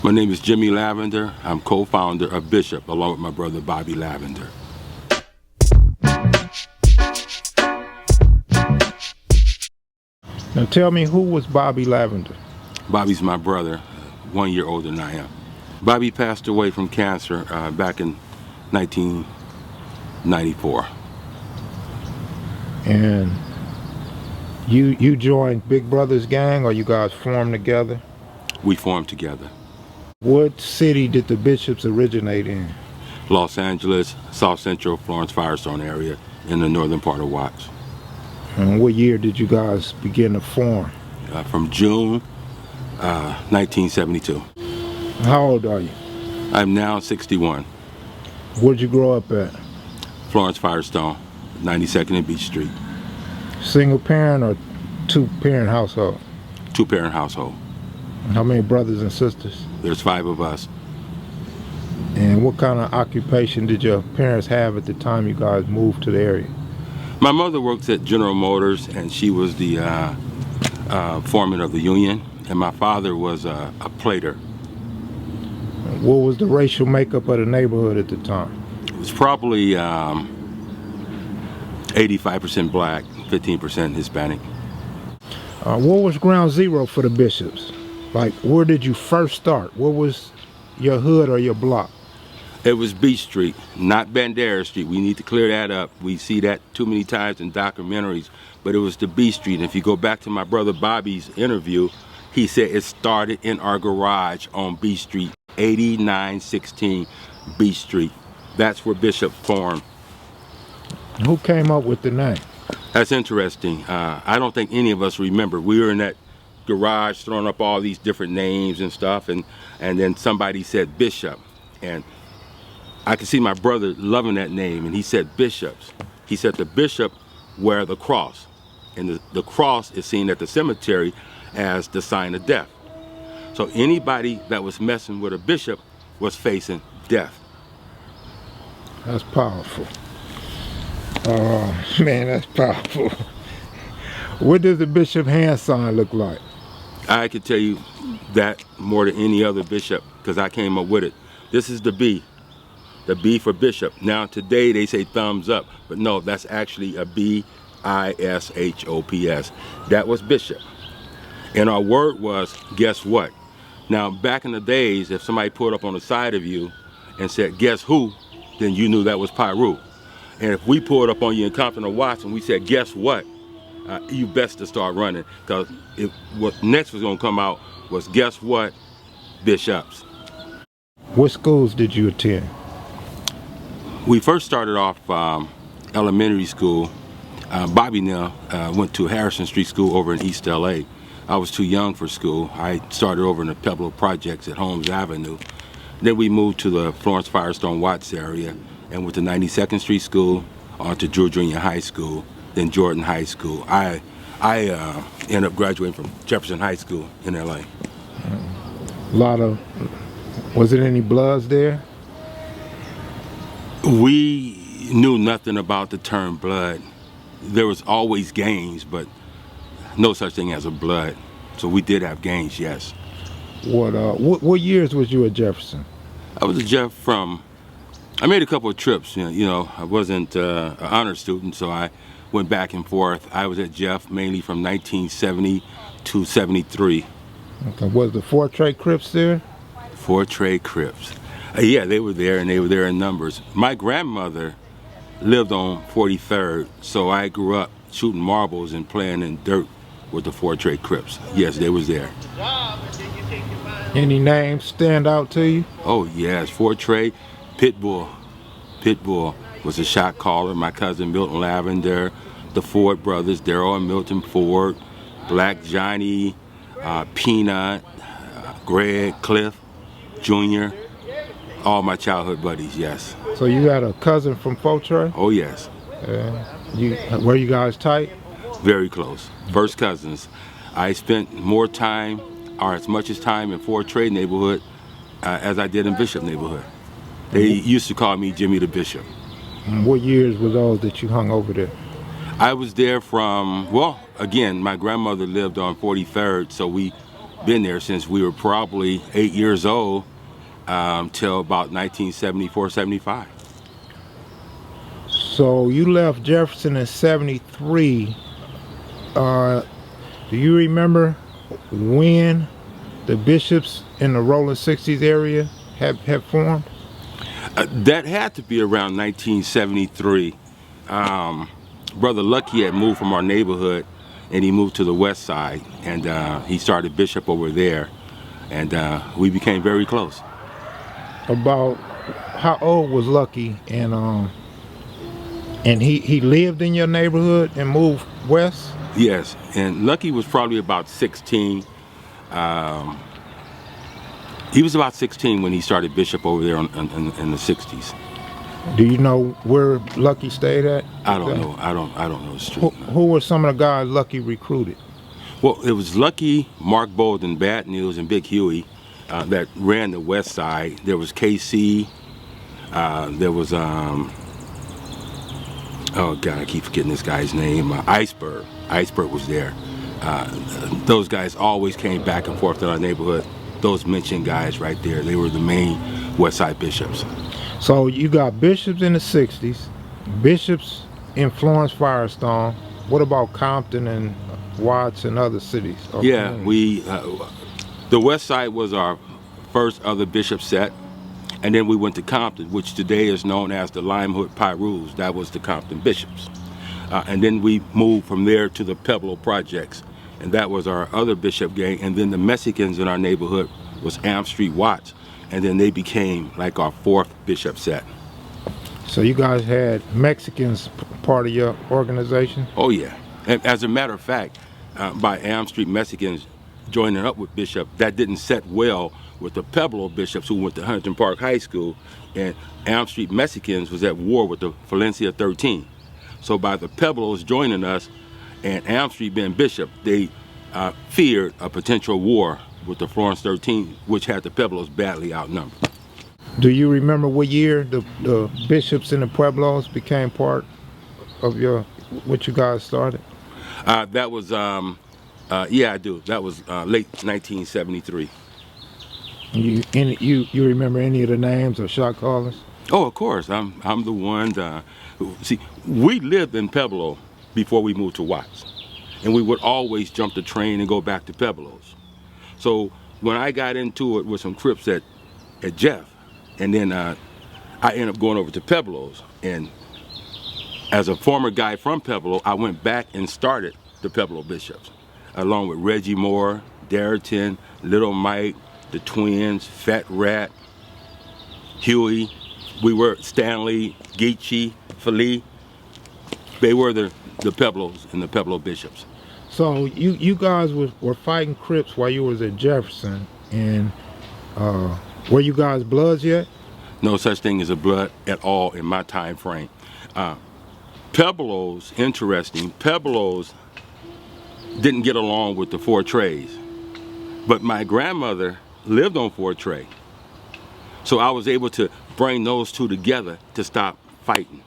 My name is Jimmy Lavender. I'm co-founder of Bishop, along with my brother Bobby Lavender. Now tell me, who was Bobby Lavender? Bobby's my brother, 1 year older than I am. Bobby passed away from cancer back in 1994. And you joined Big Brother's gang, or you guys formed together? We formed together. What city did the Bishops originate in? Los Angeles, South Central, Florence, Firestone area in the northern part of Watts. And what year did you guys begin to form? From June 1972. How old are you? I'm now 61. Where'd you grow up at? Florence, Firestone, 92nd and Beach Street. Single parent or two-parent household? Two-parent household. How many brothers and sisters? There's 5 of us. And what kind of occupation did your parents have at the time you guys moved to the area? My mother works at General Motors, and she was the foreman of the union, and my father was a plater. What was the racial makeup of the neighborhood at the time? It was probably 85% black, 15% Hispanic. What was ground zero for the Bishops? Like, where did you first start? What was your hood or your block? It was Beach Street, not Bandera Street. We need to clear that up. We see that too many times in documentaries, but it was the Beach Street. And if you go back to my brother Bobby's interview, he said it started in our garage on Beach Street, 8916 Beach Street. That's where Bishop formed. Who came up with the name? That's interesting. I don't think any of us remember. We were in that garage throwing up all these different names and stuff, and then somebody said Bishop, and I could see my brother loving that name, and he said Bishops. He said the bishop wear the cross, and the cross is seen at the cemetery as the sign of death. So anybody that was messing with a bishop was facing death. That's powerful. Oh man, that's powerful. What does the bishop hand sign look like? I could tell you that more than any other bishop, because I came up with it. This is the B for bishop. Now today they say thumbs up, but no, that's actually a B-I-S-H-O-P-S. That was bishop. And our word was, guess what? Now back in the days, if somebody pulled up on the side of you and said, guess who? Then you knew that was Pyru. And if we pulled up on you in Compton and Watts and we said, guess what? You best to start running, because what next was going to come out was, guess what? Bishops. What schools did you attend? We first started off elementary school. Bobby now went to Harrison Street School over in East LA. I was too young for school. I started over in the Pebble Projects at Holmes Avenue. Then we moved to the Florence Firestone Watts area and went to 92nd Street School, on to Drew Junior High School, then Jordan High School. I ended up graduating from Jefferson High School in LA. Was it any Bloods there? We knew nothing about the term blood. There was always gangs, but no such thing as a blood. So we did have gangs, yes. What years was you at Jefferson? I was at Jeff I made a couple of trips. You know, I wasn't an honor student, so I went back and forth. I was at Jeff mainly from 1970 to 73. Okay. Was the Fortray Crips there? Fortray Crips. Yeah, they were there, and they were there in numbers. My grandmother lived on 43rd, so I grew up shooting marbles and playing in dirt with the Fortray Crips. Yes, they was there. Any names stand out to you? Oh yes, Fortray, Pitbull. Pitbull was a shot caller. My cousin Milton Lavender, the Ford brothers, Daryl and Milton Ford, Black Johnny, Peanut, Greg, Cliff, Junior, all my childhood buddies, yes. So you got a cousin from Fortray? Oh yes. Were you guys tight? Very close. First cousins. I spent more time, or as much as time in Fortray neighborhood as I did in Bishop neighborhood. They used to call me Jimmy the Bishop. What years were those that you hung over there? I was there from, well, again, my grandmother lived on 43rd, so we been there since we were probably 8 years old till about 1974, 75. So you left Jefferson in 73. Do you remember when the bishops in the Rolling 60s area have formed? That had to be around 1973. Brother Lucky had moved from our neighborhood, and he moved to the west side, and he started bishop over there, and we became very close. About how old was Lucky, and he lived in your neighborhood and moved west? Yes, and Lucky was probably about 16. He was about 16 when he started bishop over there in the 60s. Do you know where Lucky stayed at? I don't know. I don't know the street. Who were some of the guys Lucky recruited? Well, it was Lucky, Mark Bolden, Bad News, and Big Huey that ran the west side. There was KC. There was oh God, I keep forgetting this guy's name. Iceberg. Iceberg was there. Those guys always came back and forth in our neighborhood. Those mentioned guys right there, they were the main west side bishops. So you got bishops in the 60s, bishops in Florence Firestone. What about Compton and Watts and other cities? Yeah, the west side was our first other bishop set, and then we went to Compton, which today is known as the Limehood Pyrus. That was the Compton bishops. And then we moved from there to the Pebble Projects, and that was our other bishop gang. And then the Mexicans in our neighborhood was Am Street Watts, and then they became like our fourth bishop set. So you guys had Mexicans part of your organization? Oh yeah. And as a matter of fact, by Am Street Mexicans joining up with Bishop, that didn't set well with the Pebble of Bishops who went to Huntington Park High School, and Am Street Mexicans was at war with the Valencia 13. So by the Pebbles joining us and Am Street being Bishop, they feared a potential war with the Florence 13, which had the Pebbles badly outnumbered. Do you remember what year the bishops in the Pueblos became part of what you guys started? That was, yeah, I do. That was late 1973. You remember any of the names or shot callers? Oh, of course. I'm the one. See, we lived in Pebble before we moved to Watts, and we would always jump the train and go back to Pebbles. So when I got into it with some Crips at Jeff, and then I ended up going over to Pebbles, and as a former guy from Pebble, I went back and started the Pebble Bishops, along with Reggie Moore, Darrington, Little Mike, the Twins, Fat Rat, Huey. We were Stanley, Geechee, Philly. They were the Pebbles and the Pebble Bishops. So you guys were fighting Crips while you was at Jefferson, and were you guys Bloods yet? No such thing as a Blood at all in my time frame. Pebbles, interesting, Pebbles didn't get along with the Fort Trays, but my grandmother lived on Fort Tray. So I was able to bring those two together to stop fighting.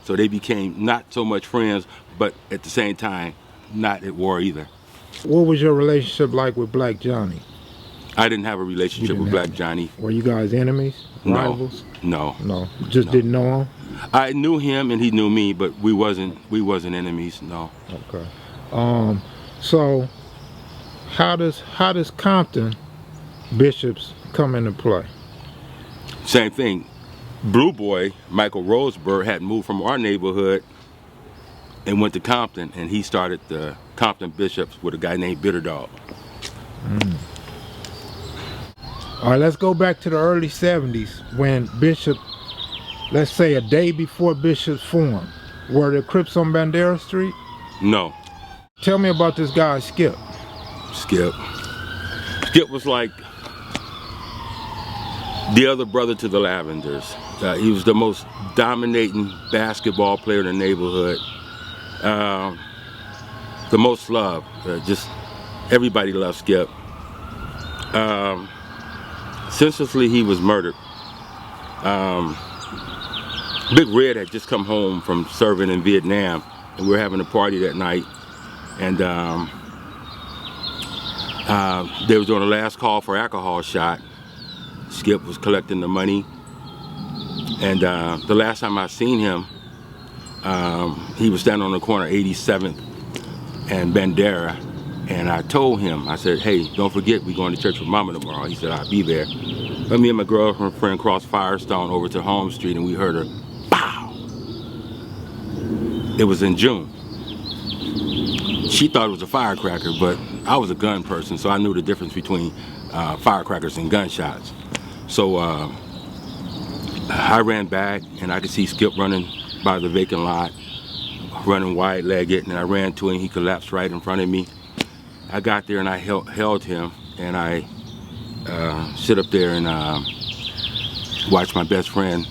So they became not so much friends, but at the same time, not at war either. What was your relationship like with Black Johnny? I didn't have a relationship with Black Johnny. Were you guys enemies? Rivals? No. Just didn't know him? I knew him and he knew me, but we wasn't enemies, no. Okay. So how does Compton bishops come into play? Same thing. Blue Boy, Michael Roseburg, had moved from our neighborhood and went to Compton, and he started the Compton Bishops with a guy named Bitter Dog. All right, let's go back to the early 70s when Bishop, let's say a day before Bishops formed. Were there Crips on Bandera Street? No. Tell me about this guy, Skip. Skip was like the other brother to the Lavenders. He was the most dominating basketball player in the neighborhood. The most loved. Just everybody loved Skip. Senselessly, he was murdered. Big Red had just come home from serving in Vietnam, and we were having a party that night. And They was doing the last call for alcohol shot. Skip was collecting the money. And the last time I seen him, he was standing on the corner of 87th and Ladera. And I told him, I said, hey, don't forget, we're going to church with Mama tomorrow. He said, I'll be there. But me and my girlfriend crossed Firestone over to Home Street, and we heard her, pow! It was in June. She thought it was a firecracker, but I was a gun person, so I knew the difference between firecrackers and gunshots. So I ran back, and I could see Skip running by the vacant lot, running wide-legged, and I ran to him. He collapsed right in front of me. I got there and I held him, and I sit up there and watch my best friend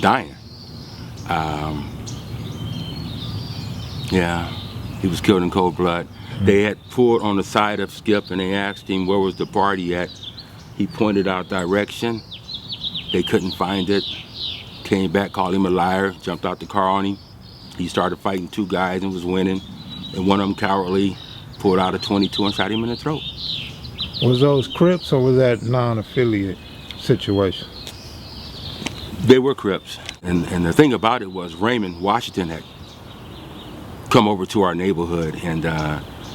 dying. Yeah, he was killed in cold blood. They had pulled on the side of Skip and they asked him where was the party at. He pointed out direction. They couldn't find it. Came back, called him a liar, jumped out the car on him. He started fighting two guys and was winning. And one of them cowardly pulled out a .22 and shot him in the throat. Was those Crips or was that non-affiliate situation? They were Crips. And the thing about it was Raymond Washington had come over to our neighborhood and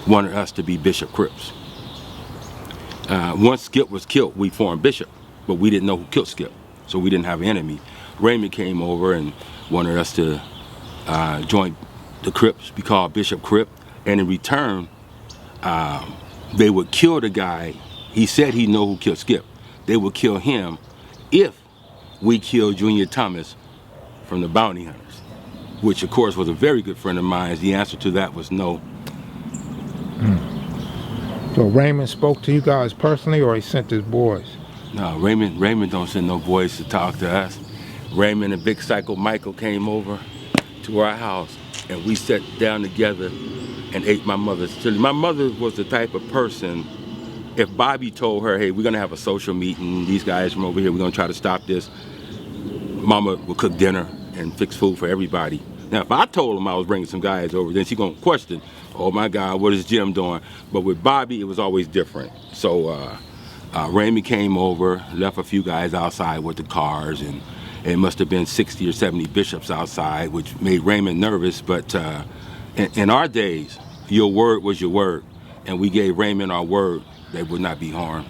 wanted us to be Bishop Crips. Once Skip was killed, we formed Bishop, but we didn't know who killed Skip, so we didn't have an enemy. Raymond came over and wanted us to join the Crips, be called Bishop Crip, and in return, they would kill the guy. He said he knew who killed Skip. They would kill him if we killed Junior Thomas from the Bounty Hunters, which of course was a very good friend of mine. The answer to that was no. So Raymond spoke to you guys personally, or he sent his boys? No, Raymond don't send no boys to talk to us. Raymond and Big Psycho Michael came over to our house, and we sat down together and ate my mother's chili. My mother was the type of person, if Bobby told her, hey, we're gonna have a social meeting, these guys from over here, we're gonna try to stop this, Mama would cook dinner and fix food for everybody. Now, if I told him I was bringing some guys over, then she gonna question, oh my God, what is Jim doing? But with Bobby, it was always different. So Raymond came over, left a few guys outside with the cars, and it must have been 60 or 70 bishops outside, which made Raymond nervous. But in our days, your word was your word, and we gave Raymond our word that would not be harmed.